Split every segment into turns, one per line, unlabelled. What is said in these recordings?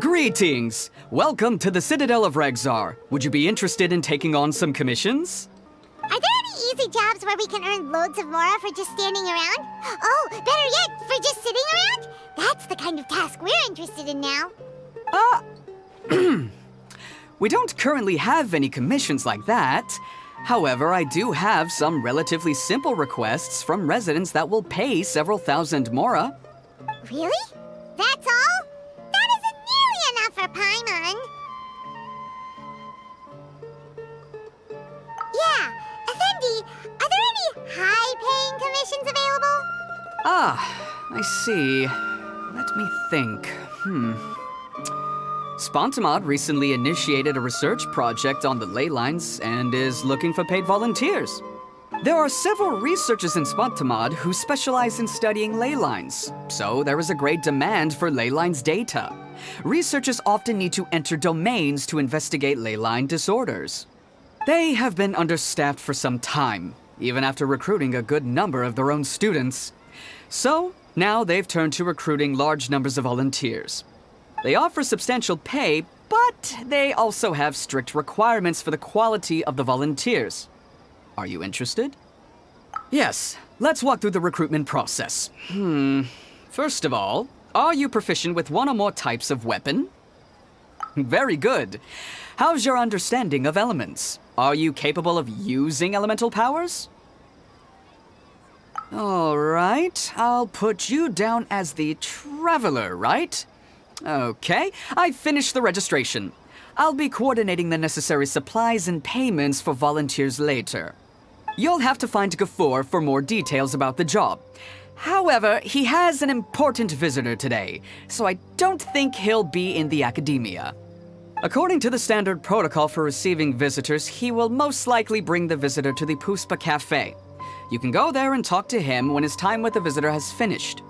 Greetings! Welcome to the Citadel of Regzar. Would you be interested in taking on some commissions?
Are there any easy jobs where we can earn loads of mora for just standing around? Oh, better yet, for just sitting around? That's the kind of task we're interested in now.
We don't currently have any commissions like that. However, I do have some relatively simple requests from residents that will pay several thousand mora.
Really? That's all? That isn't nearly enough for Paimon. Yeah, Effendi, are there any high-paying commissions available?
I see. Let me think. Spontamod recently initiated a research project on the ley lines and is looking for paid volunteers. There are several researchers in Spontamod who specialize in studying ley lines, so there is a great demand for ley lines data. Researchers often need to enter domains to investigate ley line disorders. They have been understaffed for some time, even after recruiting a good number of their own students. So, now they've turned to recruiting large numbers of volunteers. They offer substantial pay, but they also have strict requirements for the quality of the volunteers. Are you interested? Yes, let's walk through the recruitment process. First of all, are you proficient with one or more types of weapon? Very good. How's your understanding of elements? Are you capable of using elemental powers? All right, I'll put you down as the Traveler, right? Okay, I've finished the registration. I'll be coordinating the necessary supplies and payments for volunteers later. You'll have to find Gafoor for more details about the job. However, he has an important visitor today, so I don't think he'll be in the academia. According to the standard protocol for receiving visitors, he will most likely bring the visitor to the Puspa Cafe. You can go there and talk to him when his time with the visitor has finished.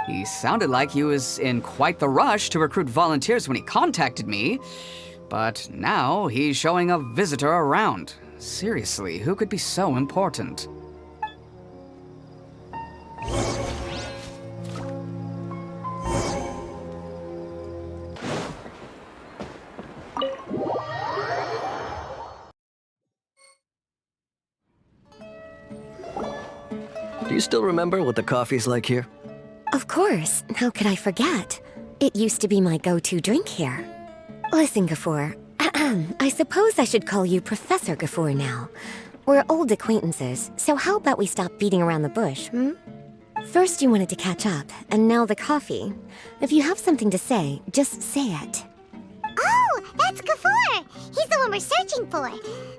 He sounded like he was in quite the rush to recruit volunteers when he contacted me, but now he's showing a visitor around. Seriously, who could be so important?
Do you still remember what the coffee's like here?
Of course. How could I forget? It used to be my go-to drink here. Listen, Gafoor. I suppose I should call you Professor Gafoor now. We're old acquaintances, so how about we stop beating around the bush, First you wanted to catch up, and now the coffee. If you have something to say, just say it.
Oh, that's Gafoor! He's the one we're searching for.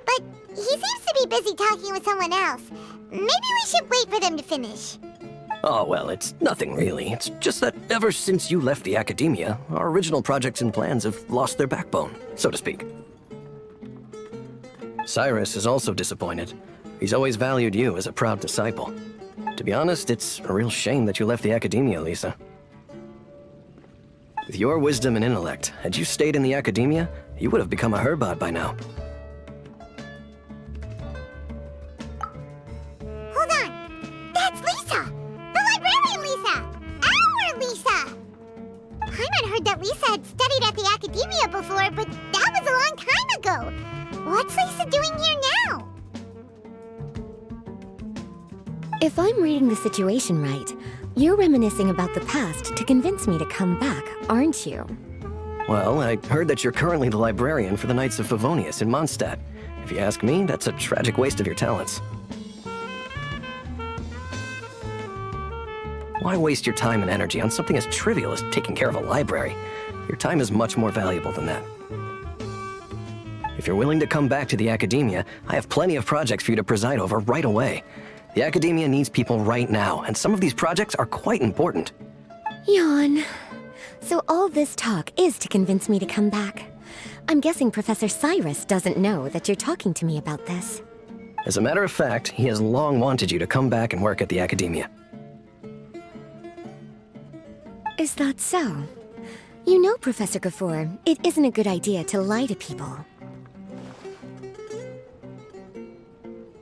But he seems to be busy talking with someone else. Maybe we should wait for them to finish.
Oh, well, it's nothing really. It's just that ever since you left the academia, our original projects and plans have lost their backbone, so to speak. Cyrus is also disappointed. He's always valued you as a proud disciple. To be honest, it's a real shame that you left the academia, Lisa. With your wisdom and intellect, had you stayed in the academia, you would have become a Herbot by now.
Hold on! That's Lisa! The Librarian Lisa! Our Lisa! Paimon heard that Lisa had studied at the academia before, but that was a long time ago. What's Lisa doing here now?
If I'm reading the situation right, you're reminiscing about the past to convince me to come back, aren't you?
Well, I heard that you're currently the librarian for the Knights of Favonius in Mondstadt. If you ask me, that's a tragic waste of your talents. Why waste your time and energy on something as trivial as taking care of a library? Your time is much more valuable than that. If you're willing to come back to the academia, I have plenty of projects for you to preside over right away. The academia needs people right now, and some of these projects are quite important.
Yawn. So all this talk is to convince me to come back. I'm guessing Professor Cyrus doesn't know that you're talking to me about this.
As a matter of fact, he has long wanted you to come back and work at the academia.
Is that so? You know, Professor Gafoor, it isn't a good idea to lie to people.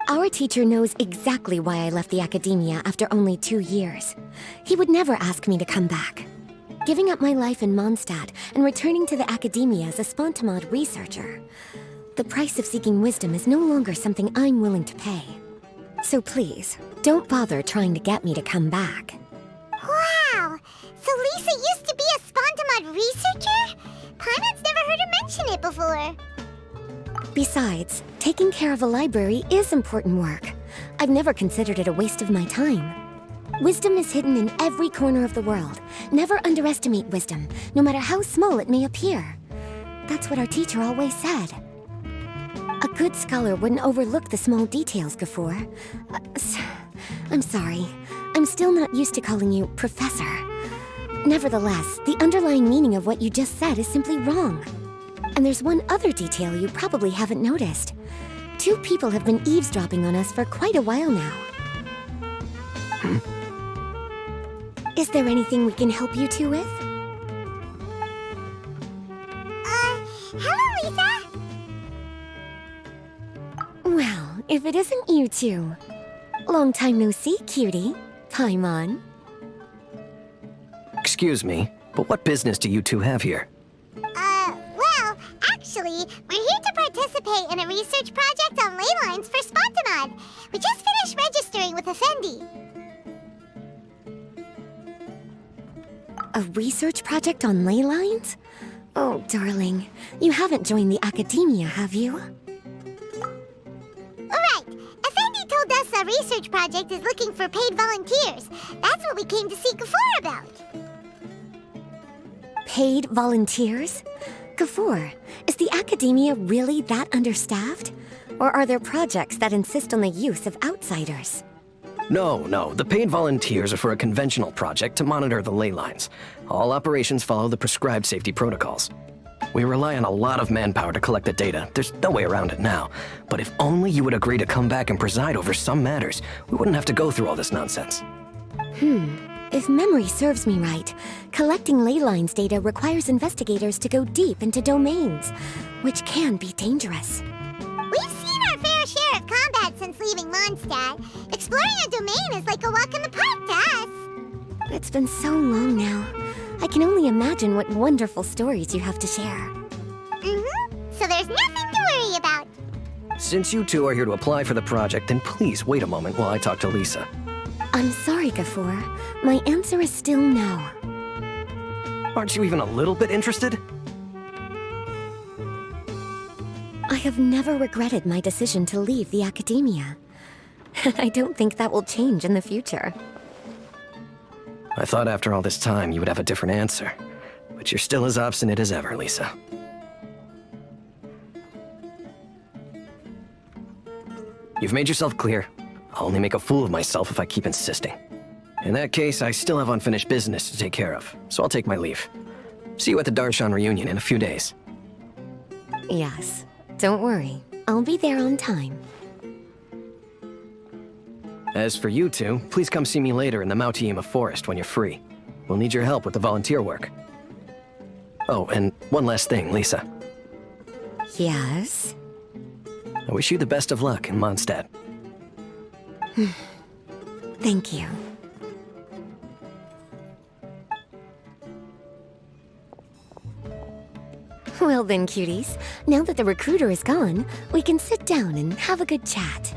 Our teacher knows exactly why I left the academia after only 2 years. He would never ask me to come back. giving up my life in Mondstadt and returning to the academia as a Spontamod researcher. The price of seeking wisdom is no longer something I'm willing to pay. So please, don't bother trying to get me to come back.
Wow! So Lisa used to be a Spontamod researcher? Paimon's never heard her mention it before.
Besides, taking care of a library is important work. I've never considered it a waste of my time. Wisdom is hidden in every corner of the world. Never underestimate wisdom, no matter how small it may appear. That's what our teacher always said. A good scholar wouldn't overlook the small details, Gafoor. I'm sorry. I'm still not used to calling you Professor. Nevertheless, the underlying meaning of what you just said is simply wrong. And there's one other detail you probably haven't noticed. 2 people have been eavesdropping on us for quite a while now. Is there anything we can help you two with?
Hello, Lisa!
Well, if it isn't you two. Long time no see, cutie. Paimon.
Excuse me, but what business do you two have here?
Well, actually, we're here to participate in a research project on ley lines for Spontamod. We just finished registering with Effendi.
A research project on ley lines? Oh, darling, you haven't joined the academia, have you?
Alright, Effendi told us our research project is looking for paid volunteers. That's what we came to see Gafoor about.
Paid volunteers? Gafoor, is the academia really that understaffed? Or are there projects that insist on the use of outsiders?
No, the paid volunteers are for a conventional project to monitor the ley lines. All operations follow the prescribed safety protocols. We rely on a lot of manpower to collect the data. There's no way around it now. But if only you would agree to come back and preside over some matters, we wouldn't have to go through all this nonsense.
If memory serves me right, collecting ley lines data requires investigators to go deep into domains, which can be dangerous.
We've seen our fair share of combat since leaving Mondstadt. Exploring a domain is like a walk in the park to us.
It's been so long now. I can only imagine what wonderful stories you have to share.
So there's nothing to worry about.
Since you two are here to apply for the project, then please wait a moment while I talk to Lisa.
I'm sorry, Gafoor. My answer is still no.
Aren't you even a little bit interested?
I have never regretted my decision to leave the academia. I don't think that will change in the future.
I thought after all this time you would have a different answer. But you're still as obstinate as ever, Lisa. You've made yourself clear. I'll only make a fool of myself if I keep insisting. In that case, I still have unfinished business to take care of, so I'll take my leave. See you at the Darshan reunion in a few days.
Yes, don't worry. I'll be there on time.
As for you two, please come see me later in the Mautiima forest when you're free. We'll need your help with the volunteer work. Oh, and one last thing, Lisa.
Yes?
I wish you the best of luck in Mondstadt.
Thank you. Well then, cuties. Now that the recruiter is gone, we can sit down and have a good chat.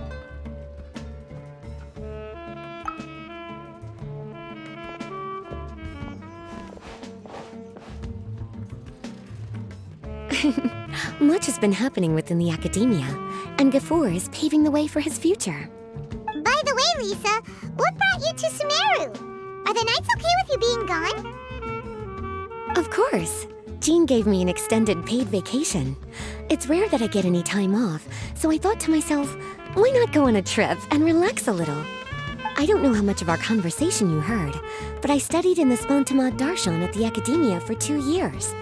Much has been happening within the academia, and Gafoor is paving the way for his future.
By the way, Lisa, what brought you to Sumeru? Are the nights okay with you being gone?
Of course. Jean gave me an extended paid vacation. It's rare that I get any time off, so I thought to myself, why not go on a trip and relax a little? I don't know how much of our conversation you heard, but I studied in the Spontamod Darshan at the academia for 2 years.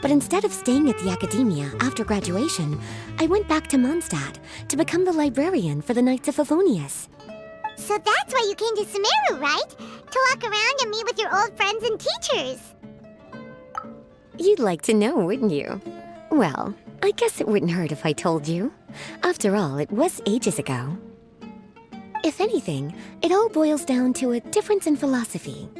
But instead of staying at the academia after graduation, I went back to Mondstadt to become the librarian for the Knights of Favonius.
So that's why you came to Sumeru, right? To walk around and meet with your old friends and teachers.
You'd like to know, wouldn't you? Well, I guess it wouldn't hurt if I told you. After all, it was ages ago. If anything, it all boils down to a difference in philosophy.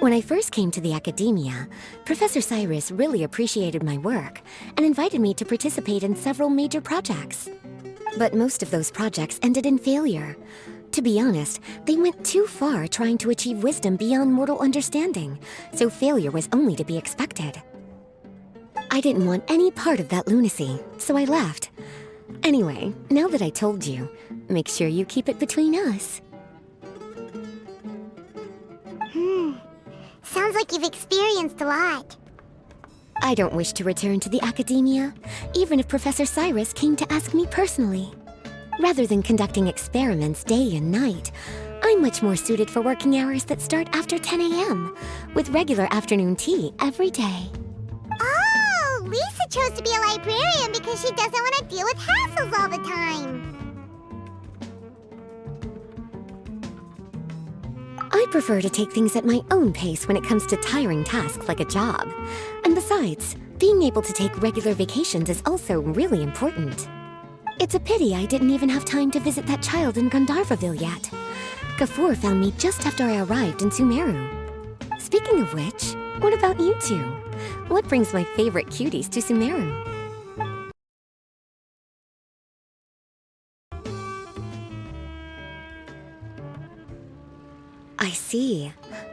When I first came to the academia, Professor Cyrus really appreciated my work and invited me to participate in several major projects. But most of those projects ended in failure. To be honest, they went too far trying to achieve wisdom beyond mortal understanding, so failure was only to be expected. I didn't want any part of that lunacy, so I left. Anyway, now that I told you, make sure you keep it between us.
Sounds like you've experienced a lot.
I don't wish to return to the academia, even if Professor Cyrus came to ask me personally. Rather than conducting experiments day and night, I'm much more suited for working hours that start after 10 a.m., with regular afternoon tea every day.
Oh, Lisa chose to be a librarian because she doesn't want to deal with hassles all the time.
I prefer to take things at my own pace when it comes to tiring tasks like a job. And besides, being able to take regular vacations is also really important. It's a pity I didn't even have time to visit that child in Gandharvaville yet. Gafoor found me just after I arrived in Sumeru. Speaking of which, what about you two? What brings my favorite cuties to Sumeru? I see.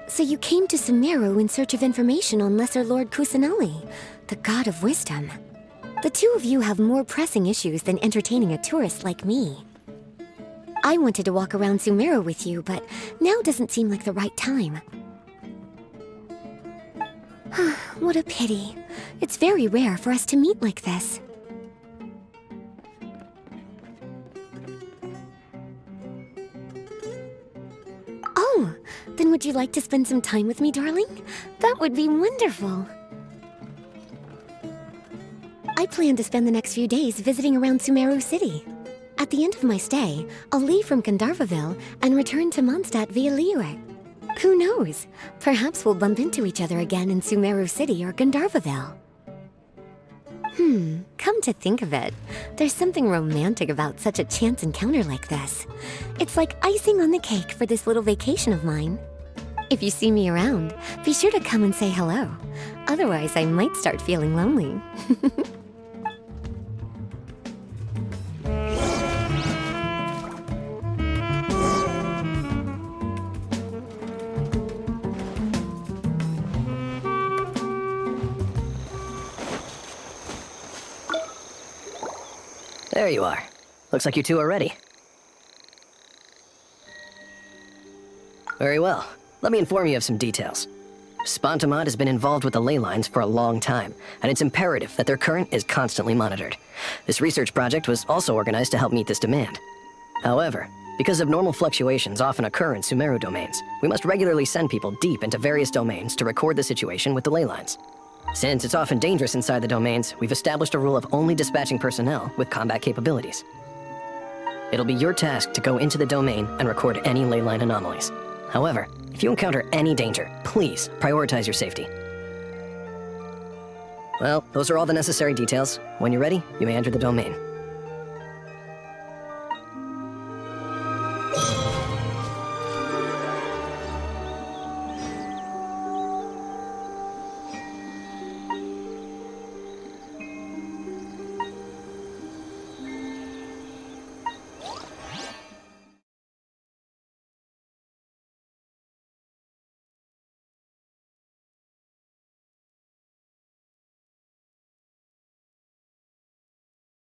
So you came to Sumeru in search of information on Lesser Lord Kusanali, the god of wisdom. The two of you have more pressing issues than entertaining a tourist like me. I wanted to walk around Sumeru with you, but now doesn't seem like the right time. What a pity. It's very rare for us to meet like this. Oh, then would you like to spend some time with me, darling? That would be wonderful. I plan to spend the next few days visiting around Sumeru City. At the end of my stay, I'll leave from Gandharvaville and return to Mondstadt via Liyue. Who knows? Perhaps we'll bump into each other again in Sumeru City or Gandharvaville. Come to think of it, there's something romantic about such a chance encounter like this. It's like icing on the cake for this little vacation of mine. If you see me around, be sure to come and say hello. Otherwise, I might start feeling lonely.
There you are. Looks like you two are ready. Very well. Let me inform you of some details. Spontamod has been involved with the ley lines for a long time, and it's imperative that their current is constantly monitored. This research project was also organized to help meet this demand. However, because abnormal fluctuations often occur in Sumeru domains, we must regularly send people deep into various domains to record the situation with the ley lines. Since it's often dangerous inside the domains, we've established a rule of only dispatching personnel with combat capabilities. It'll be your task to go into the domain and record any ley line anomalies. However, if you encounter any danger, please prioritize your safety. Well, those are all the necessary details. When you're ready, you may enter the domain.